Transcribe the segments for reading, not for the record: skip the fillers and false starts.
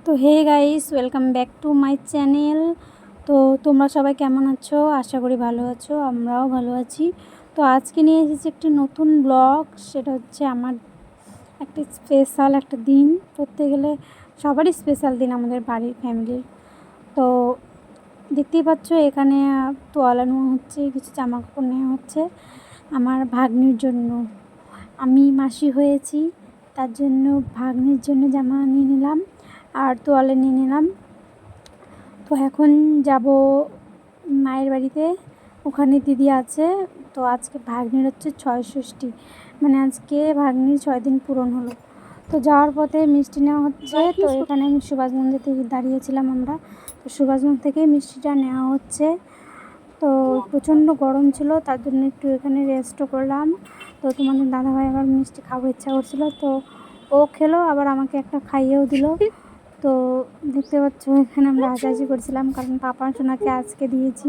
তো hey guys, welcome back to my channel. তো তোমরা সবাই কেমন আছো? আশা করি ভালো আছো, আমরাও ভালো আছি। তো আজকে নিয়ে এসেছি একটি নতুন ব্লগ। সেটা হচ্ছে আমার একটা স্পেশাল একটা দিন, ধরতে গেলে সবারই স্পেশাল দিন আমাদের বাড়ির ফ্যামিলির। তো দেখতেই পাচ্ছ এখানে তোয়ালা নেওয়া হচ্ছে, কিছু জামা কাপড় নেওয়া হচ্ছে আমার ভাগ্নির জন্য। আমি মাসি হয়েছি, তার জন্য ভাগ্নির জন্য জামা নিয়ে নিলাম আর তোয়ালে নিয়ে নিলাম। তো এখন যাব মায়ের বাড়িতে, ওখানে দিদি আছে। তো আজকে ভাগ্নির হচ্ছে ৬ষষ্ঠী, মানে আজকে ভাগ্নির ৬ দিন পূরণ হলো। তো যাওয়ার পথে মিষ্টি নেওয়া হচ্ছে। তো এখানে আমি সুভাষগঞ্জ থেকে দাঁড়িয়েছিলাম আমরা, তো সুভাষগঞ্জ থেকে মিষ্টিটা নেওয়া হচ্ছে। তো প্রচণ্ড গরম ছিল, তার জন্য একটু এখানে রেস্টও করলাম। তো তোমাদের দাদাভাই আবার মিষ্টি খাওয়ার ইচ্ছা করছিলো, তো ও খেলো, আবার আমাকে একটা খাইয়েও দিল। তো দেখতে পাচ্ছ এখানে আমরা হাসাহাসি করছিলাম, কারণ পাপা সোনাকে আজকে দিয়েছি,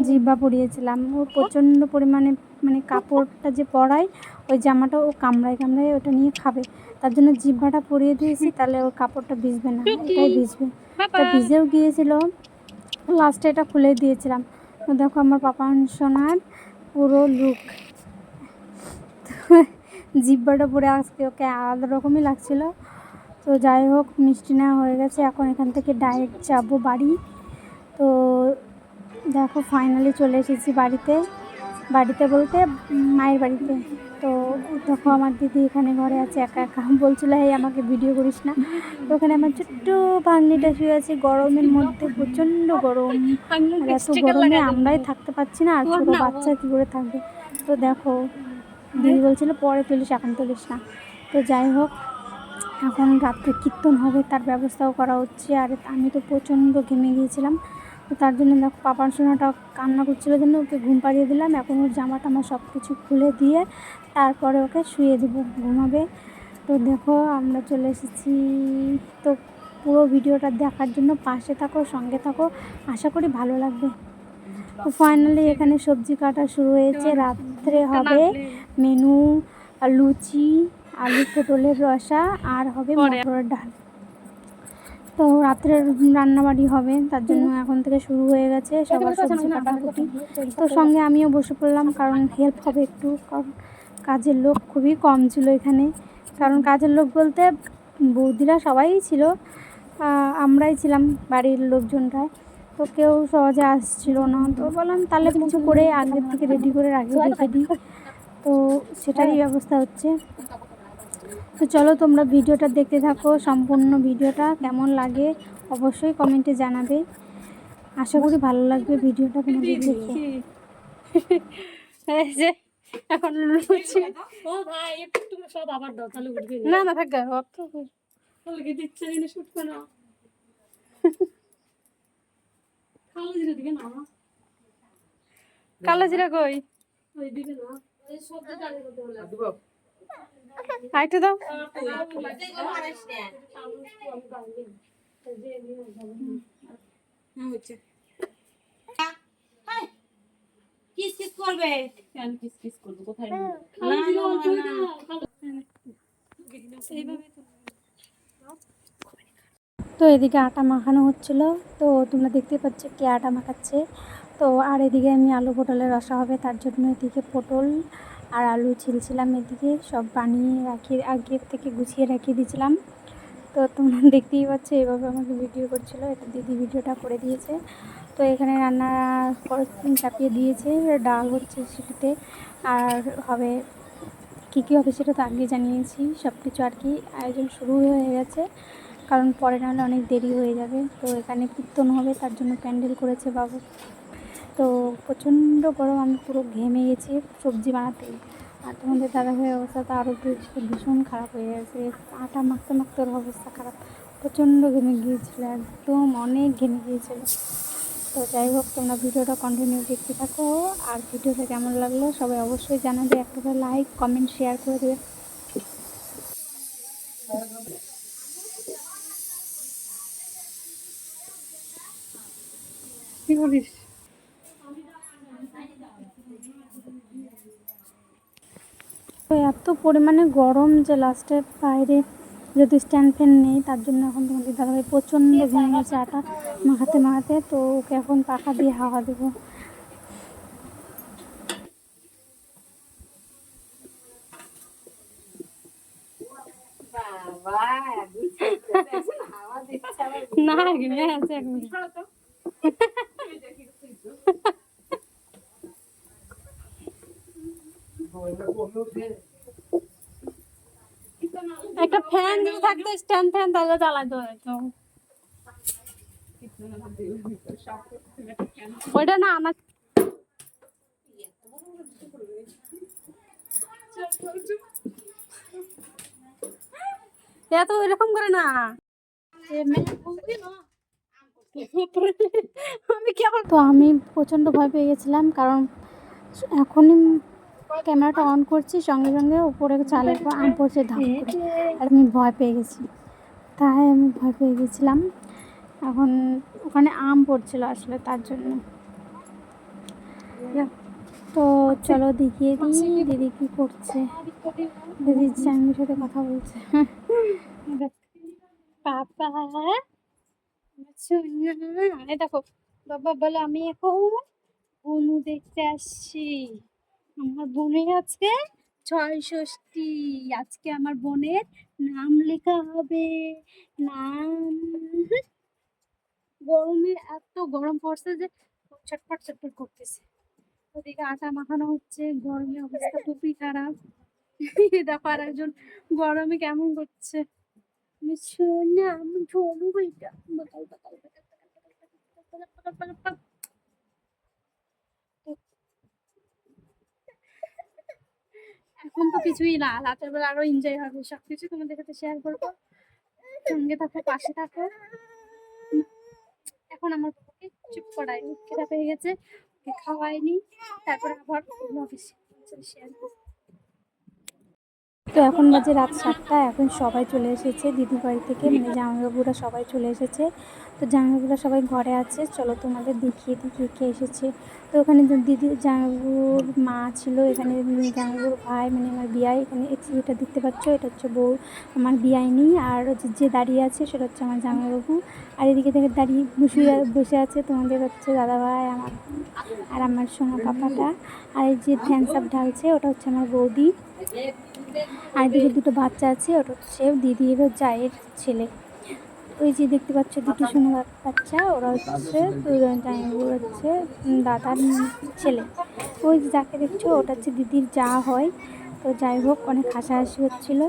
জিব্বা পরিয়েছিলাম। ও প্রচণ্ড পরিমাণে মানে কাপড়টা যে পরায় ওই জামাটা ও কামড়ায় কামড়ায় ওটা নিয়ে খাবে, তার জন্য জিব্বাটা পরিয়ে দিয়েছি, তাহলে ওর কাপড়টা ভিজবে না, এটাই ভিজবে। এটা ভিজেও গিয়েছিল, লাস্টে এটা খুলে দিয়েছিলাম। তো দেখো আমার পাপা সোনার পুরো লুক, জিব্বাটা পরে আজকে ওকে আলাদা রকমই লাগছিলো। তো যাই হোক, মিষ্টি নেওয়া হয়ে গেছে, এখন এখান থেকে ডাইরেক্ট যাব বাড়ি। তো দেখো ফাইনালি চলে এসেছি বাড়িতে, বাড়িতে বলতে মায়ের বাড়িতে। তো দেখো আমার দিদি এখানে ঘরে আছে একা একা, বলছিলো এই আমাকে ভিডিও করিস না। তো ওখানে আমার ছোট্ট ভাগ্নিটা শুয়ে আছে গরমের মধ্যে, প্রচণ্ড গরম, আর এত গরমে আমরাই থাকতে পারছি না, আর ছোটো বাচ্চা কী করে থাকবে। তো দেখো দিদি বলছিলো পরে তুলিস, এখন তুলিস না। তো যাই হোক, এখন রাত্রে কীর্তন হবে, তার ব্যবস্থাও করা হচ্ছে। আর আমি তো প্রচণ্ড ঘেমে গিয়েছিলাম, তো তার জন্য দেখো পাপার সোনাটা কান্না করছিলো জন্য ওকে ঘুম পাড়িয়ে দিলাম। এখন ওর জামা টামা সব কিছু খুলে দিয়ে তারপরে ওকে শুয়ে দেবো, ঘুমাবে। তো দেখো আমরা চলে এসেছি। তো পুরো ভিডিওটা দেখার জন্য পাশে থাকো, সঙ্গে থাকো, আশা করি ভালো লাগবে। তো ফাইনালি এখানে সবজি কাটা শুরু হয়েছে। রাত্রে হবে মেনু লুচি, আলু পটলের রসা, আর হবে মটরের ডাল। তো রাত্রের রান্নাবাড়ি হবে, তার জন্য এখন থেকে শুরু হয়ে গেছে সবার সবজি কাটাকুটি। তো সঙ্গে আমিও বসে পড়লাম, কারণ হেল্প হবে একটু, কারণ কাজের লোক খুবই কম ছিল এখানে। কারণ কাজের লোক বলতে বৌদিরা সবাই ছিল, আমরাই ছিলাম বাড়ির লোকজনটায়। তো কেউ সহজে আসছিল না, তো বললাম তাহলে কিছু করে আগের থেকে রেডি করে রেখে দিই। তো সেটারই ব্যবস্থা হচ্ছে। তো চলো তোমরা ভিডিওটা দেখতে থাকো, সম্পূর্ণ ভিডিওটা কেমন লাগে অবশ্যই কমেন্টে জানাবে। আশা করি ভালো লাগবে ভিডিওটা তোমাদের দেখে। এখন লুচি ও ভাই একটু সব আবার দাও, তাহলে উঠবে না। না থাক অত তাহলে কি দিচ্ছে জিনিস উঠবে না। কালো জিরা দিবে না, কালো জিরা কই ওই দিবে না, এই সবজি ডালে করতে বলে দিব। আইতে দাও হচ্ছে কিস কিস করবে, কেন কিস কিস করবে, কোথায় না এইভাবে। তো এদিকে আটা মাখানো হচ্ছিল, তো তোমরা দেখতে পাচ্ছ কে আটা মাখাচ্ছে। তো আর এদিকে আমি আলু পটলের রসা হবে, তার জন্য এদিকে পটল আর আলু ছিলছিলাম, এদিকে সব বানিয়ে আগের থেকে গুছিয়ে রাখিয়ে দিয়েছিলাম। তো তোমরা দেখতেই পাচ্ছ এইভাবে আমাকে ভিডিও করছিলো, এটা দিদি ভিডিওটা করে দিয়েছে। তো এখানে রান্না চাপিয়ে দিয়েছে, ডাল হচ্ছে সেটাতে, আর হবে কী কী হবে সেটা তো আগে জানিয়েছি। সব কিছু আর কি আয়োজন শুরু হয়ে গেছে, কারণ পরে নাহলে অনেক দেরি হয়ে যাবে। তো এখানে কীর্তন হবে, তার জন্য প্যান্ডেল করেছে বাবু। তো প্রচণ্ড গরম, আমি পুরো ঘেমে গেছি সবজি বানাতেই। আর তোমাদের দাদাভাইয়ের অবস্থা তো আরও ভীষণ খারাপ হয়ে গেছে, আটা মাখতে মাখতে ওর অবস্থা খারাপ, প্রচণ্ড ঘেমে গিয়েছিলো, একদম অনেক ঘেমে গিয়েছিলো। তো যাই হোক, তোমরা ভিডিওটা কন্টিনিউ দেখতে থাকো, আর ভিডিওটা কেমন লাগলো সবাই অবশ্যই জানাবে, একটা লাইক কমেন্ট শেয়ার করে দেবে। কি বলিস, এত পরিমাণে গরম যে লাস্টে বাইরে যেহেতু স্ট্যান্ড ফ্যান নেই তার জন্য এখন তোমাদের দাদাভাই প্রচণ্ড ঘেমে গেছে আটা মাখাতে মাখাতে, তো ওকে এখন পাখা দিয়ে হাওয়া দেবো। না ঘেমে আছে এখন। একটা ফ্যান যদি থাকতো স্ট্যান্ড ফ্যান তাহলে চালাতে হতো। ওইটা না আমার এত এরকম করে না। আমি কেবল তো আমি প্রচণ্ড ভয় পেয়ে গেছিলাম, কারণ এখনই ক্যামেরাটা অন করছি সঙ্গে সঙ্গে উপরে চালের পর আম পড়ছে ধাপ করে, আর আমি ভয় পেয়ে গেছি, তাই আমি ভয় পেয়ে গেছিলাম। এখন ওখানে আম পড়ছিল আসলে তার জন্য। তো চলো দেখিয়ে দিই দিদি কি করছে। দিদির চ্যানেলের সাথে কথা বলছে। পাপা দেখো, বাবা বলে আমি এখন বনু দেখতে আসছি। আমার বোনের আজকে ৬ষষ্ঠী, আজকে আমার বোনের নাম লেখা হবে। নাম গরমে এত গরম পড়ছে যে ছটফট ছটফট করতেছে। ওদিকে আটা মাখানো হচ্ছে, গরমে অবস্থা খুবই খারাপ। দেখো আর একজন গরমে কেমন করছে। সোনা আমি ঝোলু বইটা এখন তো কিছুই না, রাতের বেলা আরো এনজয় হবে, সবকিছু তোমাদের সাথে শেয়ার করবো। সঙ্গে থাকো, পাশে থাকো। এখন আমার বাবাকে চুপ করাই, খিদা পেয়ে গেছে, ওকে খাওয়াইনি, তারপরে আবার অফিস শেয়ার করবো। তো এখন বাজে রাত 7টা, এখন সবাই চলে এসেছে দিদির বাড়ি থেকে, মানে জামাইবাবুরা সবাই চলে এসেছে। তো জামাইবাবুরা সবাই ঘরে আছে, চলো তোমাদের দেখিয়ে দিই কে এসেছে। তো ওখানে দিদি জামাইবাবুর মা ছিল, এখানে জামাইবাবুর ভাই মানে আমার বিয়াই, এখানে এটা দেখতে পাচ্ছ এটা হচ্ছে বউ আমার বিয়াইনি, আর যে দাঁড়িয়ে আছে সেটা হচ্ছে আমার জামাইবাবু, আর এদিকে থেকে দাঁড়িয়ে বসে আছে তোমাদের হচ্ছে দাদাভাই আমার আর আমার সোনা পাপাটা, আর এই যে ফ্যান সাপ ঢালছে ওটা হচ্ছে আমার বৌদি, আর এদিকে দুটো বাচ্চা আছে ওটা হচ্ছে দিদির জায়ের ছেলে। ওই যে দেখতে পাচ্ছ দুটো সোনা বাচ্চা, ওরা হচ্ছে জামাইবাবুর হচ্ছে দাদার ছেলে। ওই যে যাকে দেখছো ওটা হচ্ছে দিদির যা হয়। তো যাই হোক অনেক হাসাহাসি হচ্ছিল।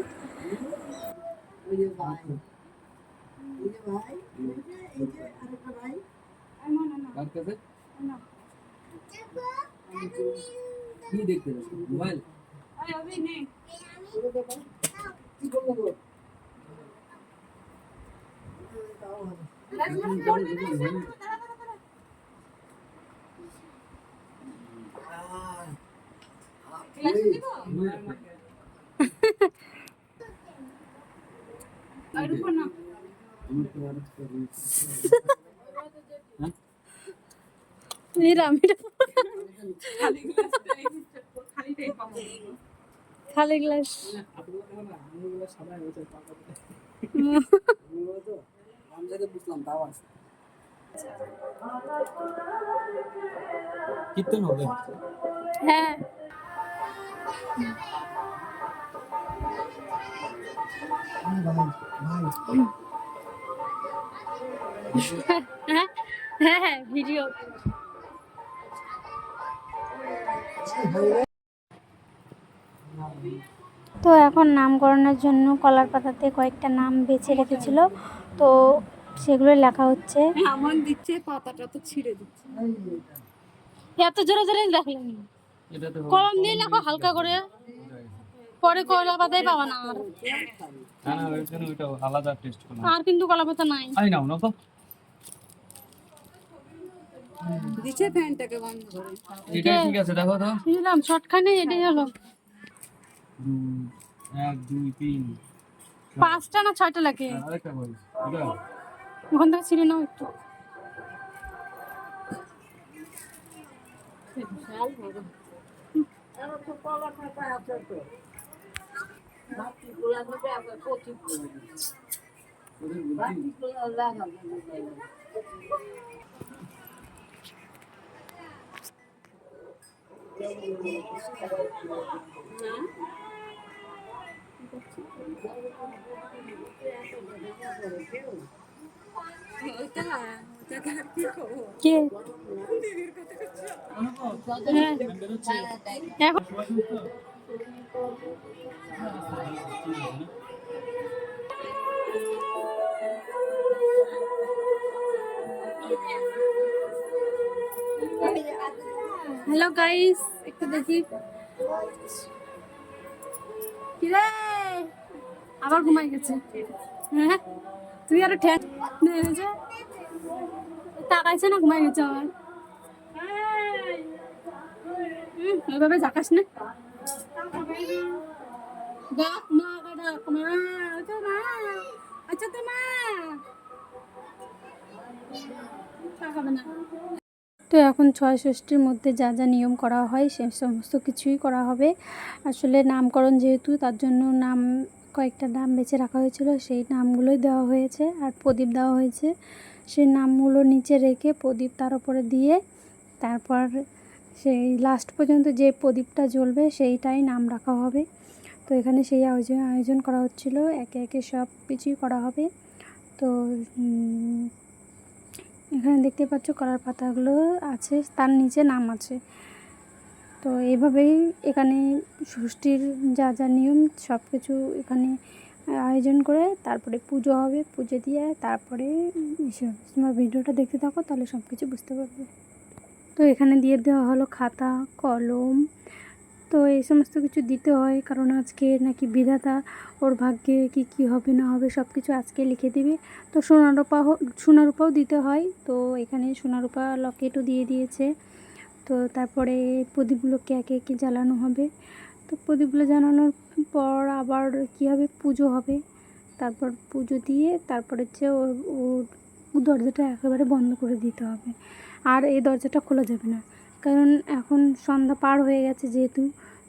খালি গ্লাস কীর্তন হবে। হ্যাঁ হ্যাঁ হ্যাঁ ভিডিও। তো এখন নামকরণের জন্য কলার পাতাতে কয়েকটা নাম বেছে রেখেছিল, তো সেগুলো লেখা হচ্ছে। আমার দিচ্ছে পাতাটা তো ছিঁড়ে দিচ্ছে, এত জোরে জোরে দেখলেন, কলম দিয়ে লেখো হালকা করে, পরে কলা পাতাই পাবা না। আর না না ওইটা আলাদা টেস্ট করলাম, আর কিন্তু কলা পাতা নাই। আই নাও না তো দিছে ফ্যানটাকে বন্ধ করে। এটা ঠিক আছে দেখো তো, দিলাম শর্টখানে এটাই হলো। 1 2 3 5টা না 6টা লাগে, আরেকটা বল এটা ওখান থেকে ছিঁড়ে নাও একটু। কে হ্যাঁ এখন হ্যালো গাইস, একটু দেখি কি রে, আবার ঘুমাই গেছে। হ্যাঁ তুই আরো ঠ্যাং যে তাকাইছে না, ঘুমাই গেছে আবার। ওইভাবে জাকাস না, ডাক মা, ডাক মা, আচ্ছা মা, আচ্ছা তো মা তাকাবে না। তো এখন ছয় ষষ্ঠীর মধ্যে যা যা নিয়ম করা হয় সে সমস্ত কিছুই করা হবে। আসলে নামকরণ যেহেতু, তার জন্য নাম কয়েকটা নাম বেছে রাখা হয়েছিল, সেই নামগুলোই দেওয়া হয়েছে। আর প্রদীপ দেওয়া হয়েছে, সেই নামগুলো নিচে রেখে প্রদীপ তার উপরে দিয়ে তারপর সেই লাস্ট পর্যন্ত যে প্রদীপটা জ্বলবে সেইটাই নাম রাখা হবে। তো এখানে সেই আয়োজন করা হচ্ছিল, একে একে সব কিছুই করা হবে। তো এখানে দেখতে পাচ্ছ কলার পাতাগুলো আছে, তার নিচে নাম আছে। তো এইভাবেই এখানে ষষ্ঠীর যা যা নিয়ম সব কিছু এখানে আয়োজন করে তারপরে পুজো হবে, পুজো দিয়ে তারপরে তোমার ভিডিওটা দেখতে থাকো, তাহলে সব কিছু বুঝতে পারবে। তো এখানে দিয়ে দেওয়া হলো খাতা, কলম। তো এই সমস্ত কিছু দিতে হয়, কারণ আজকে নাকি বিধাতা ওর ভাগ্যে কি কি হবে না হবে সব কিছু আজকে লিখে দিবে। তো সোনারূপাও দিতে হয়। তো এখানে সোনারূপা লকেটও দিয়ে দিয়েছে। তো তারপরে প্রদীপগুলোকে একে একে জ্বালানো হবে। তো প্রদীপগুলো জ্বালানোর পর আবার কী হবে, পুজো হবে। তারপর পুজো দিয়ে তারপর হচ্ছে ও দরজাটা একেবারে বন্ধ করে দিতে হবে। আর এই দরজাটা খোলা যাবে না, কারণ এখন সন্ধ্যা পার হয়ে গেছে যেহেতু,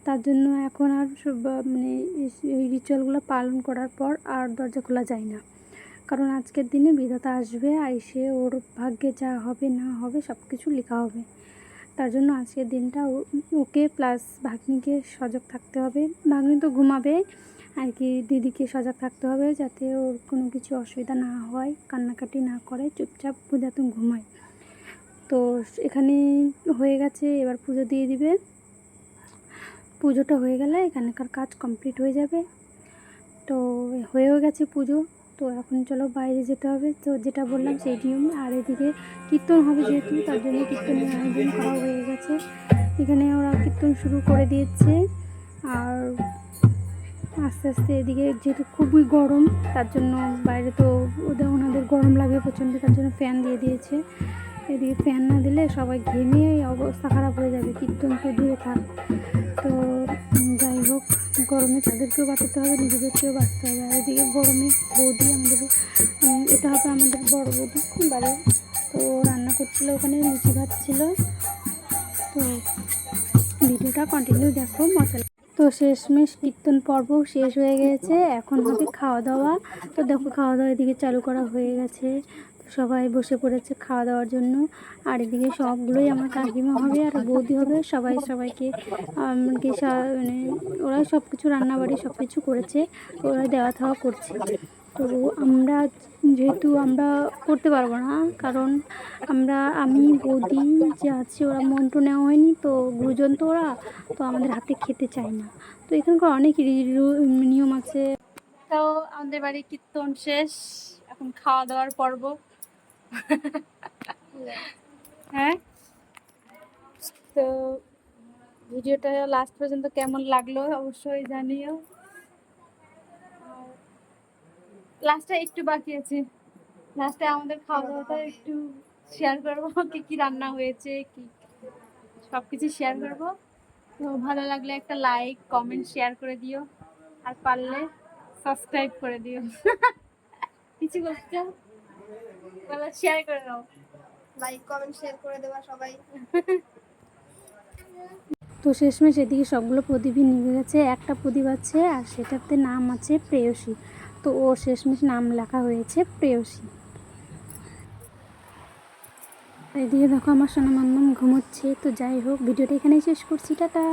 তার জন্য এখন আর মানে এই রিচুয়ালগুলো পালন করার পর আর দরজা খোলা যায় না। কারণ আজকের দিনে বিধাতা আসবে, এসে ওর ভাগ্যে যা হবে না হবে সব কিছু লেখা হবে। তার জন্য আজকের দিনটা ওকে প্লাস ভাগ্নিকে সজাগ থাকতে হবে। ভাগ্নি তো ঘুমাবে আর কি, দিদিকে সজাগ থাকতে হবে যাতে ওর কোনো কিছু অসুবিধা না হয়, কান্নাকাটি না করে, চুপচাপ যাতে ঘুমায়। তো এখানে হয়ে গেছে, এবার পুজো দিয়ে দিবে। পুজোটা হয়ে গেলে এখানকার কাজ কমপ্লিট হয়ে যাবে। তো হয়েও গেছে পুজো। তো এখন চলো বাইরে যেতে হবে, তো যেটা বললাম সেই নিয়ম। আর এদিকে কীর্তন হবে যেহেতু, তার জন্য কীর্তনের আয়োজন করা হয়ে গেছে। এখানে ওরা কীর্তন শুরু করে দিয়েছে। আর আস্তে আস্তে এদিকে যেহেতু খুবই গরম, তার জন্য বাইরে তো ওনাদের গরম লাগে প্রচণ্ড, তার জন্য ফ্যান দিয়ে দিয়েছে। এদিকে ফ্যান না দিলে সবাই ঘেমে অবস্থা খারাপ হয়ে যাবে, কীর্তন তো দূরে থাক। তো যাই হোক, গরমে তাদেরকেও বাঁচাতে হবে, নিজেদেরকেও বাঁচতে হবে। আর এদিকে গরমে বৌদি আমাদের, এটা হবে আমাদের বড় বৌদি বাড়ি, তো রান্না করছিলো, ওখানে লুচি ভাত ছিল। তো ভিডিওটা কন্টিনিউ দেখো, মজা। তো শেষমেশ কীর্তন পর্ব শেষ হয়ে গেছে, এখন হবে খাওয়া দাওয়া। তো দেখো খাওয়া দাওয়া এদিকে চালু করা হয়ে গেছে, সবাই বসে পড়েছে খাওয়া দাওয়ার জন্য। আর এদিকে সবগুলোই আমার কাকিমা হবে আর বৌদি হবে, সবাই সবাইকে মানে ওরাই সব কিছু রান্নাবাড়ি সব কিছু করেছে, ওরা দেওয়া থাওয়া করছে। তো আমরা যেহেতু আমরা করতে পারবো না, কারণ আমি বৌদি যে আছে ওরা মন্ত্র নেওয়া হয়নি, তো গুরুজন তো ওরা, তো আমাদের হাতে খেতে চায় না। তো এখানকার অনেক নিয়ম আছে। তো আমাদের বাড়ি কীর্তন শেষ, এখন খাওয়া দাওয়ার পর্ব। হ্যাঁ, তো ভিডিওটা লাস্ট পর্যন্ত কেমন লাগলো অবশ্যই জানিও। লাস্টে একটু বাকি আছে, লাস্টে আমাদের খাওয়া দাওয়াটা একটু শেয়ার করবো, কি কি রান্না হয়েছে, কি সব কিছু শেয়ার করবো। তো ভালো লাগলে একটা লাইক কমেন্ট শেয়ার করে দিও, আর পারলে সাবস্ক্রাইব করে দিও। কিছু বলছো, বলো, শেয়ার করে দাও, লাইক কমেন্ট শেয়ার করে দেবা সবাই। তো শেষমেশ এদিকে সবগুলো প্রদীপই নিভে গেছে, একটা প্রদীপ আছে আর সেটাতে নাম আছে প্রেয়সী। তো ওর শেষমেশ নাম লেখা হয়েছে প্রেয়সী। এদিকে দেখো আমার সোনা মাম্মাম ঘুমোচ্ছে। তো যাই হোক, ভিডিওটা এখানেই শেষ করছি, টাটা।